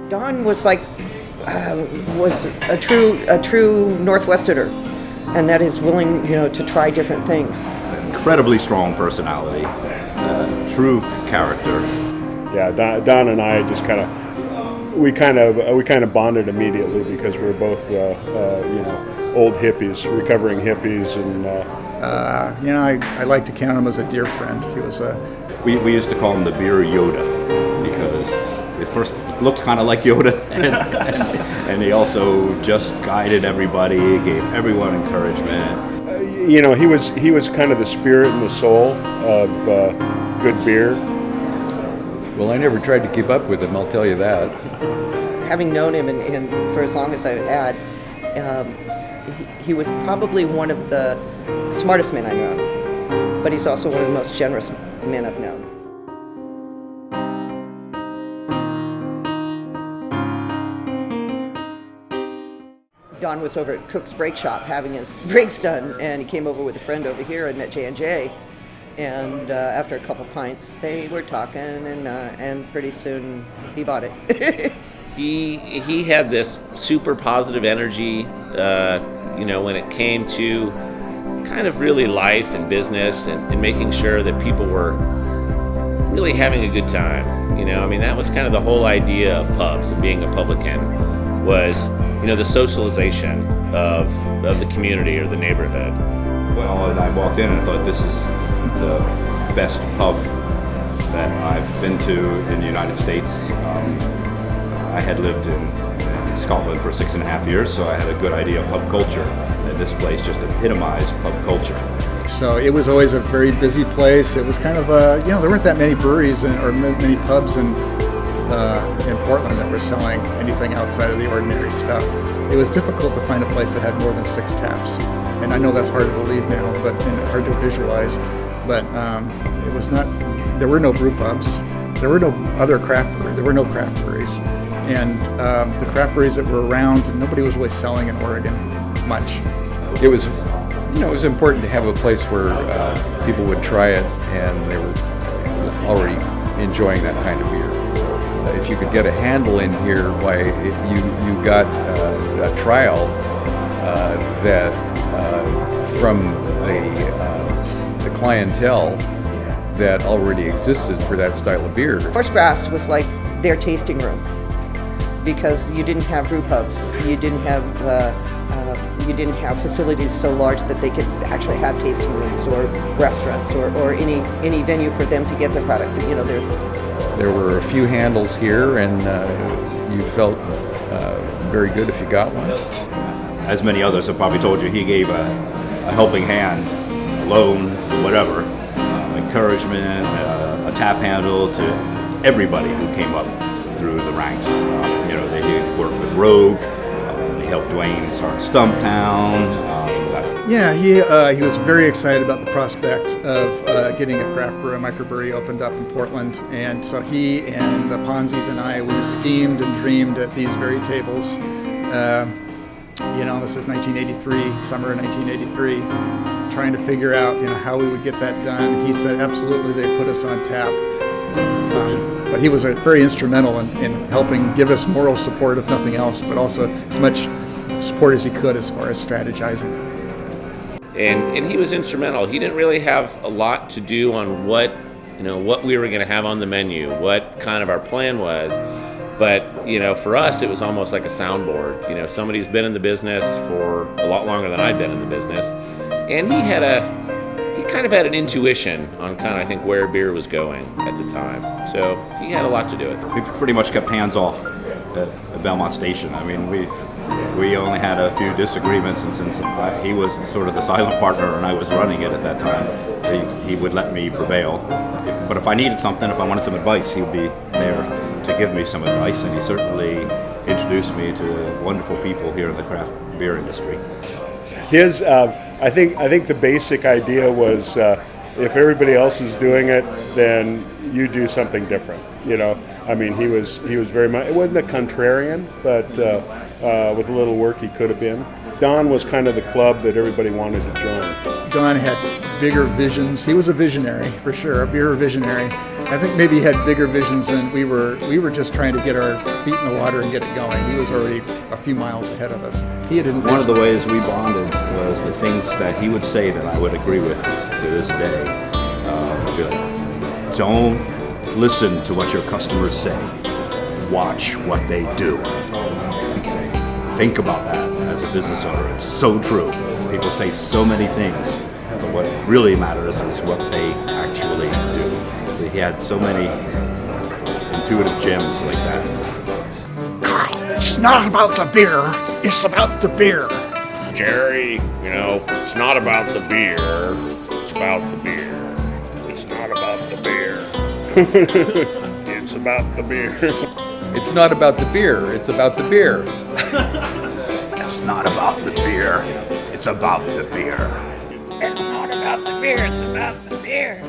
Don was like was a true Northwesterner, and that is willing, to try different things. Incredibly strong personality, true character. Yeah, Don and I just kind of bonded immediately because we were both old hippies, recovering hippies, and I like to count him as a dear friend. He was we used to call him the beer Yoda because at first he looked kind of like Yoda, and he also just guided everybody, gave everyone encouragement. He was kind of the spirit and the soul of good beer. Well, I never tried to keep up with him, I'll tell you that. Having known him and for as long as I've had, he was probably one of the smartest men I've known, but he's also one of the most generous men I've known. Don was over at Cook's Brake Shop having his brakes done, and he came over with a friend over here and met J&J. And after a couple pints, they were talking, and pretty soon he bought it. He had this super positive energy, when it came to kind of really life and business and making sure that people were really having a good time. That was kind of the whole idea of pubs and being a publican was, the socialization of the community or the neighborhood. Well, and I walked in and I thought, this is the best pub that I've been to in the United States. I had lived in Scotland for 6.5 years, so I had a good idea of pub culture, and this place just epitomized pub culture. So it was always a very busy place. It was kind of there weren't that many breweries or many pubs in Portland that were selling anything outside of the ordinary stuff. It was difficult to find a place that had more than 6 taps. And I know that's hard to believe now, and hard to visualize. But it was not. There were no brew pubs. There were no other craft breweries. There were no craft breweries, and the craft breweries that were around, nobody was really selling in Oregon much. It was, it was important to have a place where people would try it, and they were already enjoying that kind of beer. So if you could get a handle in here, why you got a trial that from the clientele that already existed for that style of beer. Horse Brass was like their tasting room because you didn't have brew pubs, you didn't have facilities so large that they could actually have tasting rooms or restaurants or any venue for them to get their product. There were a few handles here, and you felt very good if you got one. As many others have probably told you, he gave a helping hand, a loan, whatever, encouragement, a tap handle to everybody who came up through the ranks. They did work with Rogue. They helped Dwayne start Stumptown. He was very excited about the prospect of getting a craft brew, a microbrewery opened up in Portland, and so he and the Ponzis and I, we schemed and dreamed at these very tables. This is 1983, summer of 1983, trying to figure out, how we would get that done. He said, absolutely, they'd put us on tap. But he was very instrumental in helping give us moral support, if nothing else, but also as much support as he could as far as strategizing. And he was instrumental. He didn't really have a lot to do on what we were going to have on the menu, what kind of our plan was. But, for us, it was almost like a soundboard. Somebody's been in the business for a lot longer than I'd been in the business. And he kind of had an intuition on kind of, I think, where beer was going at the time. So he had a lot to do with it. We pretty much kept hands off at Belmont Station. I mean, we only had a few disagreements, and since he was sort of the silent partner and I was running it at that time, he would let me prevail. But if I needed something, if I wanted some advice, he would be there to give me some advice, and he certainly introduced me to wonderful people here in the craft beer industry. I think the basic idea was if everybody else is doing it, then you do something different. He was very much. It wasn't a contrarian, but with a little work he could have been. Don was kind of the club that everybody wanted to join. Don had bigger visions. He was a visionary, for sure, a beer visionary. I think maybe he had bigger visions than we were. We were just trying to get our feet in the water and get it going. He was already a few miles ahead of us. He had envisioned. One of the ways we bonded was the things that he would say that I would agree with to this day. He'd be like, don't listen to what your customers say. Watch what they do. Think about that as a business owner. It's so true. People say so many things, but what really matters is what they actually do. So he had so many intuitive gems like that. Carl, it's not about the beer, it's about the beer. Jerry, it's not about the beer, it's about the beer. It's not about the beer. It's about the beer. It's not about the beer, it's about the beer. It's not about the beer, it's about the beer. It's not about the beer, it's about the beer.